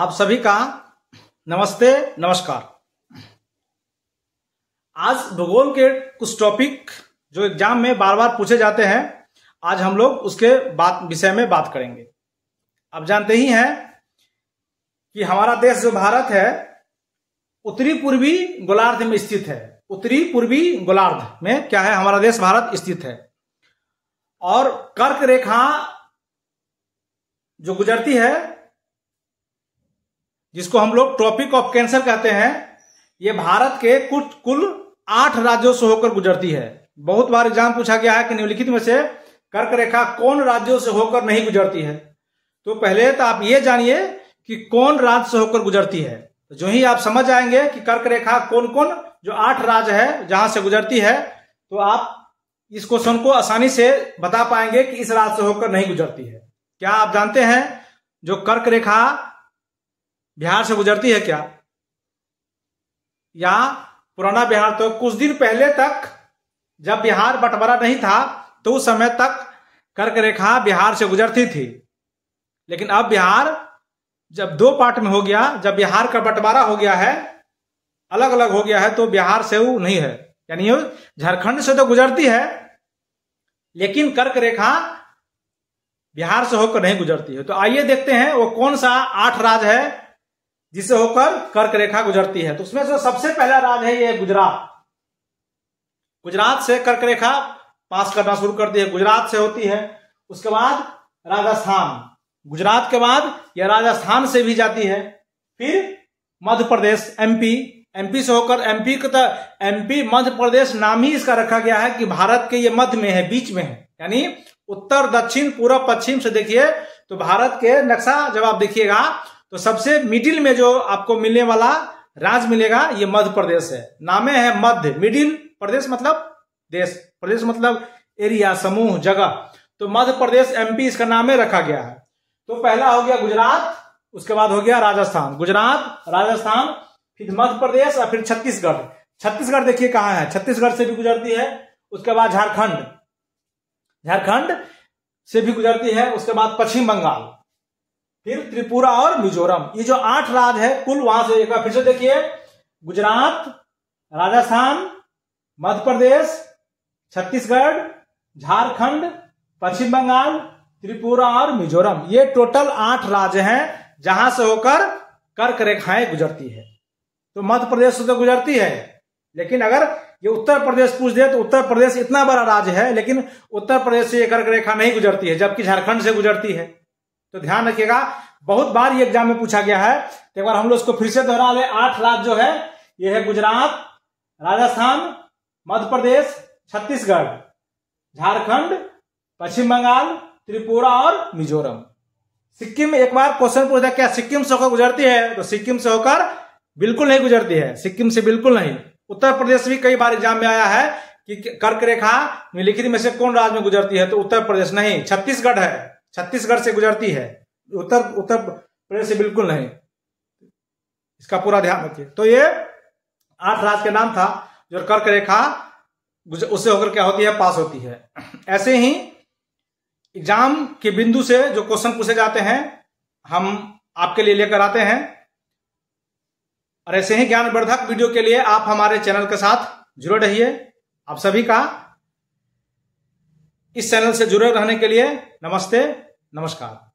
आप सभी का नमस्ते नमस्कार। आज भूगोल के कुछ टॉपिक जो एग्जाम में बार बार पूछे जाते हैं, आज हम लोग उसके विषय में बात करेंगे। आप जानते ही हैं कि हमारा देश जो भारत है उत्तरी पूर्वी गोलार्ध में स्थित है। उत्तरी पूर्वी गोलार्ध में क्या है, हमारा देश भारत स्थित है। और कर्क रेखा जो गुजरती है, जिसको हम लोग ट्रॉपिक ऑफ कैंसर कहते हैं, ये भारत के कुल 8 राज्यों से होकर गुजरती है। बहुत बार एग्जाम पूछा गया है कि निम्नलिखित में से कर्क रेखा कौन राज्यों से होकर नहीं गुजरती है। तो पहले तो आप ये जानिए कि कौन राज्य से होकर गुजरती है। तो जो ही आप समझ आएंगे कि कर्क रेखा कौन कौन जो 8 राज्य है जहां से गुजरती है, तो आप इस क्वेश्चन को आसानी से बता पाएंगे कि इस राज्य से होकर नहीं गुजरती है। क्या आप जानते हैं जो कर्क रेखा बिहार से गुजरती है क्या, या पुराना बिहार तो कुछ दिन पहले तक जब बिहार बंटवारा नहीं था तो उस समय तक कर्क रेखा बिहार से गुजरती थी। लेकिन अब बिहार जब 2 पार्ट में हो गया, जब बिहार का बंटवारा हो गया है, अलग अलग हो गया है, तो बिहार से वो नहीं है। यानी झारखंड से तो गुजरती है लेकिन कर्क रेखा बिहार से होकर नहीं गुजरती है। तो आइए देखते हैं वो कौन सा 8 राज्य है जिसे होकर कर्क रेखा गुजरती है। तो उसमें से सबसे पहला राज्य है ये गुजरात। गुजरात से कर्क रेखा पास करना शुरू करती है, गुजरात से होती है। उसके बाद राजस्थान, गुजरात के बाद यह राजस्थान से भी जाती है। फिर मध्य प्रदेश, एमपी से होकर एमपी मध्य प्रदेश नाम ही इसका रखा गया है कि भारत के ये मध्य में है, बीच में है। यानी उत्तर दक्षिण पूर्व पश्चिम से देखिए तो भारत के नक्शा जब आप देखिएगा तो सबसे मिडिल में जो आपको मिलने वाला राज्य मिलेगा ये मध्य प्रदेश है। नामे है मध्य, मिडिल, प्रदेश मतलब देश, प्रदेश मतलब एरिया, समूह, जगह। तो मध्य प्रदेश एमपी इसका नाम रखा गया है। तो पहला हो गया गुजरात, उसके बाद हो गया राजस्थान, गुजरात, राजस्थान, फिर मध्य प्रदेश और फिर छत्तीसगढ़। छत्तीसगढ़ देखिए कहाँ है, छत्तीसगढ़ से भी गुजरती है। उसके बाद झारखंड, झारखंड से भी गुजरती है। उसके बाद पश्चिम बंगाल, फिर त्रिपुरा और मिजोरम। ये जो 8 राज्य है कुल, वहां से एक बार फिर से देखिए, गुजरात, राजस्थान, मध्य प्रदेश, छत्तीसगढ़, झारखंड, पश्चिम बंगाल, त्रिपुरा और मिजोरम। ये टोटल 8 राज्य हैं जहां से होकर कर्क रेखाएं गुजरती है। तो मध्य प्रदेश से तो गुजरती है, लेकिन अगर ये उत्तर प्रदेश पूछ दे तो उत्तर प्रदेश इतना बड़ा राज्य है लेकिन उत्तर प्रदेश से ये कर्क रेखा नहीं गुजरती है, जबकि झारखंड से गुजरती है। तो ध्यान रखिएगा, बहुत बार ये एग्जाम में पूछा गया है। तो एक बार हम लोग इसको फिर से दोहरा ले। 8 राज्य जो है ये है गुजरात, राजस्थान, मध्य प्रदेश, छत्तीसगढ़, झारखंड, पश्चिम बंगाल, त्रिपुरा और मिजोरम। सिक्किम एक बार क्वेश्चन पूछा क्या सिक्किम से होकर गुजरती है, तो सिक्किम से होकर बिल्कुल नहीं गुजरती है, सिक्किम से बिल्कुल नहीं। उत्तर प्रदेश भी कई बार एग्जाम में आया है कि कर्क रेखा निम्नलिखित में से कौन राज्य में गुजरती है, तो उत्तर प्रदेश नहीं, छत्तीसगढ़ है, छत्तीसगढ़ से गुजरती है, उत्तर प्रदेश से बिल्कुल नहीं। इसका पूरा ध्यान रखिए। तो ये 8 राज्य के नाम था जो कर्क रेखा उससे होकर क्या होती है, पास होती है। ऐसे ही एग्जाम के बिंदु से जो क्वेश्चन पूछे जाते हैं हम आपके लिए लेकर आते हैं। और ऐसे ही ज्ञानवर्धक वीडियो के लिए आप हमारे चैनल के साथ जुड़े रहिए। आप सभी का इस चैनल से जुड़े रहने के लिए नमस्ते नमस्कार।